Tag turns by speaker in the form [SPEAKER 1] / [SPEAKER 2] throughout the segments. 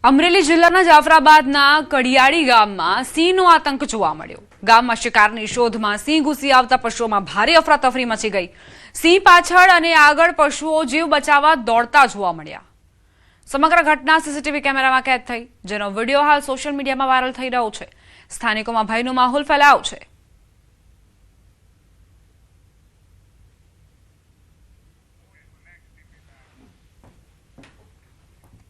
[SPEAKER 1] અમરેલી જિલ્લાના જાફરાબાદના કડિયાળી ગામમાં સિંહનો આતંક જોવા મળ્યો। ગામમાં શિકારની શોધમાં સિંહ ઘૂસી આવતા પશુઓમાં ભારે અફરાતફરી મચી ગઈ। સિંહ પાછળ અને આગળ પશુઓ જીવ બચાવવા દોડતા જોવા મળ્યા। સમગ્ર ઘટના સીસીટીવી કેમેરામાં કેદ થઈ, જેનો વિડીયો હાલ સોશિયલ મીડિયામાં વાયરલ થઈ રહ્યો છે। સ્થાનિકોમાં ભયનો માહોલ ફેલાયો છે।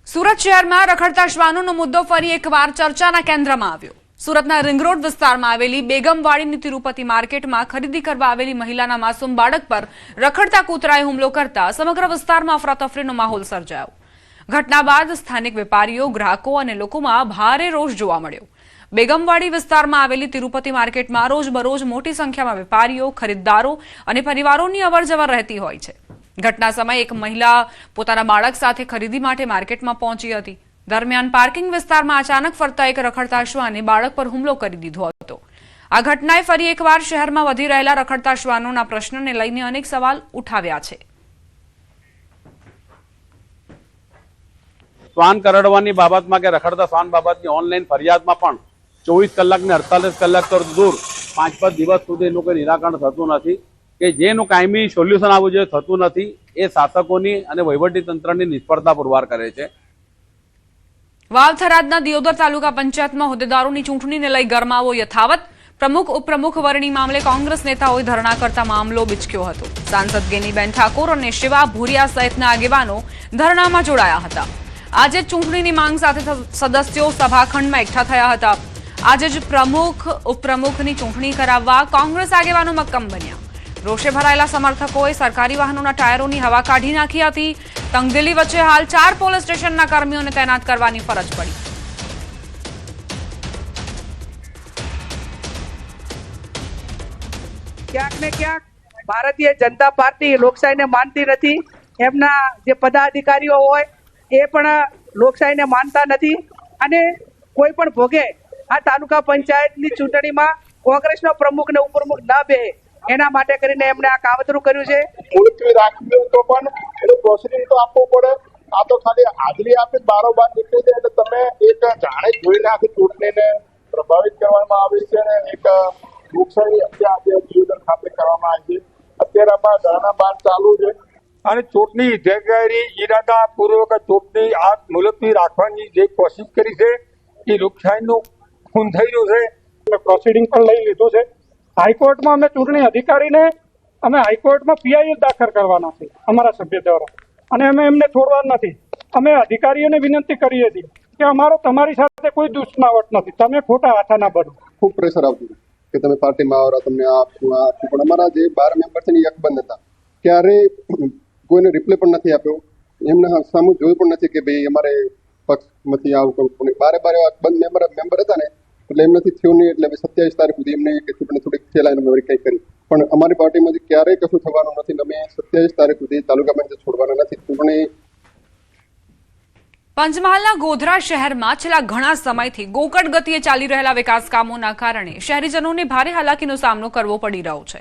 [SPEAKER 1] સુરત શહેરમાં રખડતા શ્વાનોનો મુદ્દો ફરી એકવાર ચર્ચાના કેન્દ્રમાં આવ્યો। સુરતના રિંગ રોડ વિસ્તારમાં આવેલી બેગમવાડીની તિરુપતિ માર્કેટમાં ખરીદી કરવા આવેલી મહિલાના માસૂમ બાળક પર રખડતા કૂતરાએ હુમલો કરતા સમગ્ર વિસ્તારમાં અફરાતફરીનો માહોલ સર્જાયો। ઘટના બાદ સ્થાનિક વેપારીઓ, ગ્રાહકો અને લોકોમાં ભારે રોષ જોવા મળ્યો। બેગમવાડી વિસ્તારમાં આવેલી તિરુપતિ માર્કેટમાં રોજબરોજ મોટી સંખ્યામાં વેપારીઓ, ખરીદદારો અને પરિવારોની અવરજવર રહેતી હોય છે। ઘટના સમયે એક મહિલા પોતાના બાળક સાથે ખરીદી માટે માર્કેટમાં પહોંચી હતી। દરમિયાન પાર્કિંગ વિસ્તારમાં અચાનક ફરતા એક રખડતા શ્વાને બાળક પર હુમલો કરી દીધો હતો। આ ઘટનાએ ફરી એકવાર શહેરમાં વધી રહેલા રખડતા શ્વાનોના પ્રશ્નને લઈને અનેક સવાલ ઉઠાવ્યા છે।
[SPEAKER 2] શ્વાન કરડવાની બાબતમાં કે રખડતા શ્વાન બાબતની ઓનલાઈન ફરિયાદમાં પણ 24 કલાક ને 48 કલાક તો દૂર 5-5 દિવસ સુધી એનું કોઈ નિરાકરણ થતું નથી કે જેનું કાયમી સોલ્યુશન આવવું જોઈએ થતું નથી। એ શાસકોની અને વહીવટી તંત્રની નિષ્ફળતા પુરવાર કરે છે।
[SPEAKER 1] વાવ-થરાદના દિયોદર તાલુકા પંચાયતમાં હોદ્દેદારોની ચૂંટણીને લઈ ગરમાવો યથાવત। પ્રમુખ ઉપપ્રમુખ વરણી મામલે કોંગ્રેસ નેતાઓએ ધરણા કરતા મામલો બિચક્યો હતો। સાંસદ ગેનીબેન ઠાકોર અને શિવા ભુરિયા સહિતના આગેવાનો ધરણામાં જોડાયા હતા। આજે ચૂંટણીની માંગ સાથે સદસ્યો સભાખંડમાં એકઠા થયા હતા। આજે જ પ્રમુખ ઉપપ્રમુખની ચૂંટણી કરાવવા કોંગ્રેસ આગેવાનો મક્કમ બન્યા। રોષે ભરાયેલા સમર્થકોએ સરકારી વાહનોના ટાયરોની હવા કાઢી નાખી હતી। તંગદિલી વચ્ચે હાલ 4 પોલીસ સ્ટેશનના કર્મીઓને તૈનાત કરવાની ફરજ પડી।
[SPEAKER 3] ક્યાંક ને ક્યાંક ભારતીય જનતા પાર્ટી લોકશાહીને માનતી નથી। એમના જે પદાધિકારીઓ હોય એ પણ લોકશાહીને માનતા નથી અને કોઈ પણ ભોગે આ તાલુકા પંચાયતની ચૂંટણીમાં કોંગ્રેસનો પ્રમુખ ને ઉપપ્રમુખ ન બેહે એના માટે કરીને એમણે આ કાવતરું કર્યું છે।
[SPEAKER 4] મુલતવી રાખ્યું તો પણ એનું પ્રોસિડિંગ તો આપવું પડે। આ તો ખાલી હાજરી આપી બારોબાર નીકળી જાય એટલે તમે એક જાણે જોઈને આખી ચૂંટણીને પ્રભાવિત કરવામાં આવી છે અને એક લોકશાહી હત્યા આજે દિયોદર ખાતે કરવામાં આવી છે। અત્યારે આમાં ધરણા બાદ ચાલુ છે
[SPEAKER 5] અને ચૂંટણી ગેરકાયદેસર ઈરાદાપૂર્વક ચૂંટણી આ મુલતવી રાખવાની જે કોશિશ કરી છે એ લોકશાહીનું ખૂન થઈ રહ્યું છે।
[SPEAKER 6] પ્રોસિડિંગ પણ લઈ લીધું છે। હાઈકોર્ટમાં અમે ચૂંટણી અધિકારીને અમે હાઈકોર્ટમાં પીઆઈએલ દાખલ કરવાના છે અમારા સભ્ય દ્વારા અને અમે એમને છોડવાના નથી। અમે અધિકારીઓને વિનંતી કરીએ છીએ કે અમારો તમારી સાથે કોઈ દુશ્મનાવટ નથી, તમે ખોટા હાથા ના બનો।
[SPEAKER 4] ખૂબ પ્રેશર આવતું કે તમે પાર્ટીમાં આવો, તમને આપશું પણ અમારા જે 12 મેમ્બર છે ને એક બંધ હતા, ક્યારે કોઈને રિપ્લાય પણ નથી આપ્યો। એમને સામું જોયું પણ નથી કે ભાઈ અમારે પક્ષમાંથી આવું બારે બંધ મેમ્બર હતા ને એટલે એમ નથી થયું નહીં। એટલે 27 તારીખ સુધી એમને ચૂંટણી થોડીક ફેલાઈને વેરીફાઈ કરી પણ અમારી પાર્ટીમાંથી ક્યારેય કશું થવાનું નથી। અમે 27 તારીખ સુધી તાલુકા પંચાયત છોડવાના નથી। ચૂંટણી
[SPEAKER 1] પંચમહાલના ગોધરા શહેરમાં છેલ્લા ઘણા સમયથી ગોકળ ગતિએ ચાલી રહેલા વિકાસ કામોના કારણે શહેરીજનોને ભારે હાલાકીનો સામનો કરવો પડી રહ્યો છે।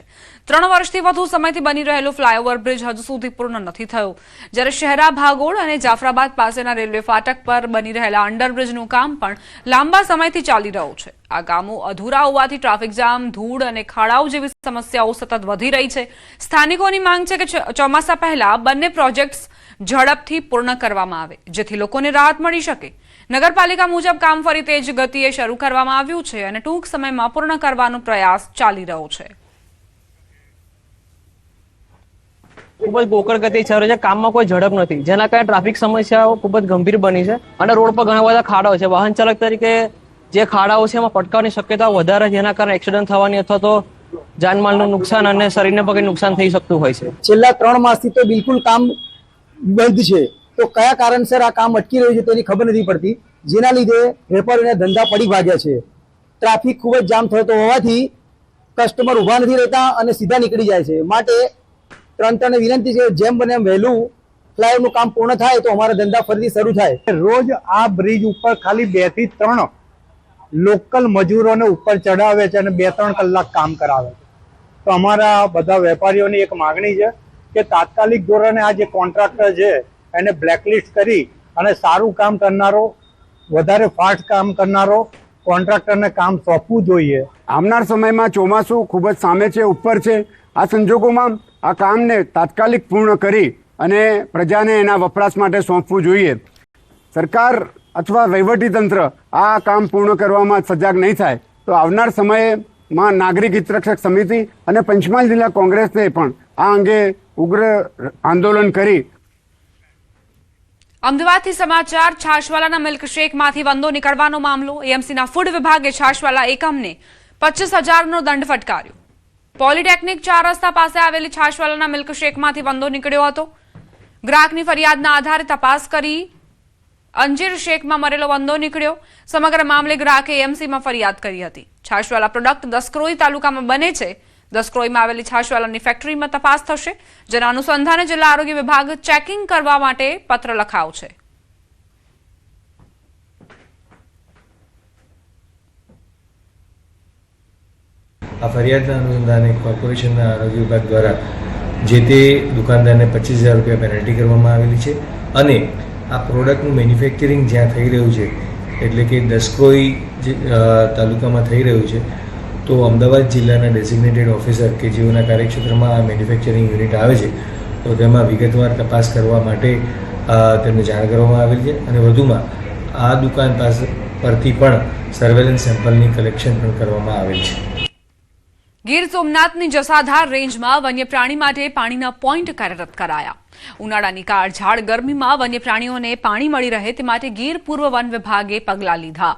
[SPEAKER 1] 3 વર્ષથી વધુ સમયથી બની રહેલો ફ્લાયઓવર બ્રિજ હજુ સુધી પૂર્ણ નથી થયો, જ્યારે શહેરા ભાગોળ અને જાફરાબાદ પાસેના રેલવે ફાટક પર બની રહેલા અંડરબ્રિજનું કામ પણ લાંબા સમયથી ચાલી રહ્યું છે। આ કામો અધૂરા હોવાથી ટ્રાફિક જામ, ધૂળ અને ખાડાઓ જેવી સમસ્યાઓ સતત વધી રહી છે। સ્થાનિકોની માંગ છે કે ચોમાસા પહેલા બંને પ્રોજેક્ટ્સ ઝડપથી પૂર્ણ કરવામાં આવે, જેથી લોકોને રાહત મળી શકે। નગરપાલિકા મુજબ કામ ફરી તેજ ગતિએ શરૂ કરવામાં આવ્યું છે અને ટૂંક સમયમાં પૂર્ણ કરવાનો પ્રયાસ ચાલી રહ્યો છે।
[SPEAKER 7] ખૂબ જ ગોકળ ગતિ ચાલે છે, કામમાં કોઈ ઝડપ નથી, જેના કારણે ટ્રાફિક સમસ્યાઓ ખૂબ જ ગંભીર બની છે અને રોડ પર ઘણા બધા ખાડાઓ છે। વાહન ચાલક તરીકે જે ખાડાઓ છે એમાં પટકાવવાની શક્યતા વધારે, જેના કારણે એક્સિડન્ટ થવાની અથવા તો જાનમાલનું નુકસાન અને શરીરને પગને નુકસાન થઈ શકતું હોય છે।
[SPEAKER 8] છેલ્લા 3 માસથી તો બિલકુલ કામ બંધ છે, તો કયા કારણસર આ કામ અટકી રહ્યું છે તેની ખબર નથી પડતી, જેના લીધે વેપારીઓના ધંધા પડી ભાગ્યા છે। ટ્રાફિક ખૂબ જ જામ થતો હોવાથી કસ્ટમર ઉભા નથી રહેતા અને સીધા નીકળી જાય છે। માટે તંત્રને વિનંતી છે જેમ બને એમ વહેલું ફ્લાયઓવરનું કામ પૂર્ણ થાય તો અમારા ધંધા ફરીથી શરૂ થાય।
[SPEAKER 6] રોજ આ બ્રિજ ઉપર ખાલી 2 થી 3 લોકલ મજૂરોને ઉપર ચડાવે છે અને 2-3 કલાક કામ કરાવે છે। તો અમારા બધા વેપારીઓની એક માગણી છે કે તાત્કાલિક ધોરણે આ જે કોન્ટ્રાક્ટર છે એને બ્લેકલિસ્ટ કરી અને સારું કામ કરનારો વધારે ફાસ્ટ કામ કરનારો કોન્ટ્રાક્ટરને કામ સોંપવું જોઈએ.
[SPEAKER 9] આવનાર સમયમાં ચોમાસું ખૂબ જ સામે છે, ઉપર છે. આ સંજોગોમાં આ કામને તાત્કાલિક પૂર્ણ કરી અને પ્રજાને એના વપરાશ માટે સોંપવું જોઈએ. સરકાર અથવા વહીવટીતંત્ર આ કામ પૂર્ણ કરવામાં સજાગ નહીં થાય તો આવનાર સમયમાં નાગરિક હિતરક્ષક સમિતિ અને પંચમહાલ જિલ્લા કોંગ્રેસને પણ આ અંગે ઉગ્ર આંદોલન કરી.
[SPEAKER 1] અમદાવાદથી સમાચાર. છાશવાલાના મિલ્કશેકમાંથી વંદો નીકળવાનો મામલો. એએમસીના ફૂડ વિભાગે છાશવાલા એકમને 25,000નો દંડ ફટકાર્યો. પોલિટેકનિક 4 રસ્તા પાસે આવેલી છાશવાલાના મિલ્કશેકમાંથી વંદો નીકળ્યો હતો. ગ્રાહકની ફરિયાદના આધારે તપાસ કરી અંજીર શેકમાં મરેલો વંદો નીકળ્યો. સમગ્ર મામલે ગ્રાહકે એએમસીમાં ફરિયાદ કરી હતી. છાશવાલા પ્રોડક્ટ દસક્રોઈ તાલુકામાં બને છે. દસક્રોઈમાં આવેલી છાશવાલાની ફેક્ટરીમાં તપાસ થશે, જેના અનુસંધાને જિલ્લા આરોગ્ય વિભાગ ચેકિંગ કરવા માટે પત્ર લખાવશે.
[SPEAKER 10] આ ફરિયાદના અનુસંધાને કોર્પોરેશનના આરોગ્ય વિભાગ દ્વારા જે તે દુકાનદારને 25,000 રૂપિયા પેનલ્ટી કરવામાં આવેલી છે અને આ પ્રોડક્ટનું મેન્યુફેક્ચરિંગ જ્યાં થઈ રહ્યું છે એટલે કે દસક્રોઈ તાલુકામાં થઈ રહ્યું છે તો અમદાવાદ જિલ્લાના ડેઝિગ્નેટેડ ઓફિસર કે જેઓના કાર્યક્ષેત્રમાં આ મેન્યુફેક્ચરિંગ યુનિટ આવે છે તો તેમાં વિગતવાર તપાસ કરવા માટે તેમને જાણ કરવામાં આવેલી છે અને વધુમાં આ દુકાન પરથી પણ સર્વેલન્સ સેમ્પલની કલેક્શન પણ કરવામાં આવેલ છે.
[SPEAKER 1] ગીર સોમનાથની જસાધાર રેન્જમાં વન્યપ્રાણી માટે પાણીના પોઈન્ટ કાર્યરત કરાયા. ઉનાળાની કાળઝાળ ગરમીમાં વન્યપ્રાણીઓને પાણી મળી રહે તે માટે ગીર પૂર્વ વન વિભાગે પગલાં લીધા.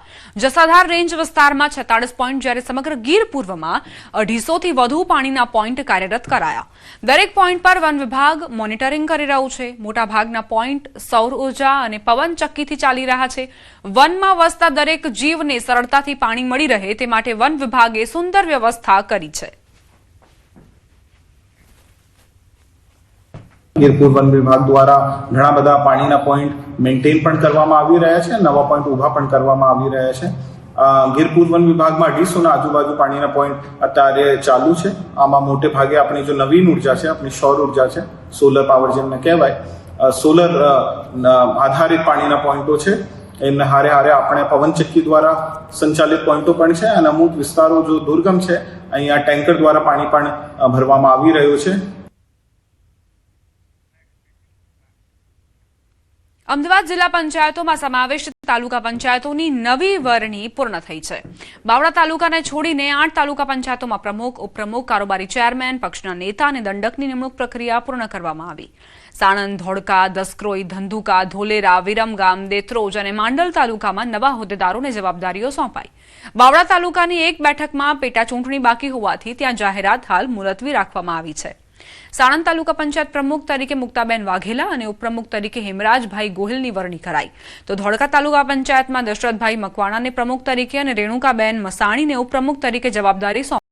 [SPEAKER 1] જસાધાર રેન્જ વિસ્તારમાં 46 પોઈન્ટ, જ્યારે સમગ્ર ગીર પૂર્વમાં 250થી વધુ પાણીના પોઈન્ટ કાર્યરત કરાયા. દરેક પોઈન્ટ પર વન વિભાગ મોનિટરિંગ કરી રહ્યું છે. મોટાભાગના પોઈન્ટ સૌર ઉર્જા અને પવન ચક્કીથી ચાલી રહ્યા છે. વનમાં વસતા દરેક જીવને સરળતાથી પાણી મળી રહે તે માટે વન વિભાગે સુંદર વ્યવસ્થા કરી છે.
[SPEAKER 11] ગીરપુર વન વિભાગ દ્વારા ઘણા બધા પાણીના પોઈન્ટ મેન્ટેન પણ કરવામાં આવી રહ્યા છે, નવા પોઈન્ટ ઊભા પણ કરવામાં આવી રહ્યા છે. ગીરપુર વન વિભાગમાં 250ના આજુબાજુ પાણીના પોઈન્ટ અત્યારે ચાલુ છે. આમાં મોટે ભાગે આપણી જો નવીન ઉર્જા છે, આપણી સૌર ઉર્જા છે, સોલર પાવર જેમને કહેવાય, સોલર આધારિત પાણીના પોઈન્ટો છે. એમને હારે હારે આપણે પવનચક્કી દ્વારા સંચાલિત પોઈન્ટો પણ છે અને અમુક વિસ્તારો જો દુર્ગમ છે અહીંયા ટેન્કર દ્વારા પાણી પણ ભરવામાં આવી રહ્યું છે.
[SPEAKER 1] અમદાવાદ જિલ્લા પંચાયતોમાં સમાવિષ્ટ તાલુકા પંચાયતોની નવી વરણી પૂર્ણ થઈ છે. બાવળા તાલુકાને છોડીને 8 તાલુકા પંચાયતોમાં પ્રમુખ, ઉપપ્રમુખ, કારોબારી ચેરમેન, પક્ષના નેતા અને દંડકની નિમણૂક પ્રક્રિયા પૂર્ણ કરવામાં આવી. સાણંદ, ધોળકા, દસક્રોઈ, ધંધુકા, ધોલેરા, વિરમગામ, દેત્રોજ અને માંડલ તાલુકામાં નવા હોદ્દેદારોને જવાબદારીઓ સોંપાઈ. બાવળા તાલુકાની એક બેઠકમાં પેટા ચૂંટણી બાકી હોવાથી ત્યાં જાહેરાત હાલ મુલતવી રાખવામાં આવી છે. સાણંદ તાલુકા પંચાયત પ્રમુખ તરીકે મુક્તાબેન વાઘેલા અને ઉપપ્રમુખ તરીકે હેમરાજભાઈ ગોહિલની વરણી કરાઈ. તો ધોળકા તાલુકા પંચાયતમાં દશરથભાઈ મકવાણાને પ્રમુખ તરીકે અને રેણુકાબેન મસાણીને ઉપપ્રમુખ તરીકે જવાબદારી સોંપાઈ.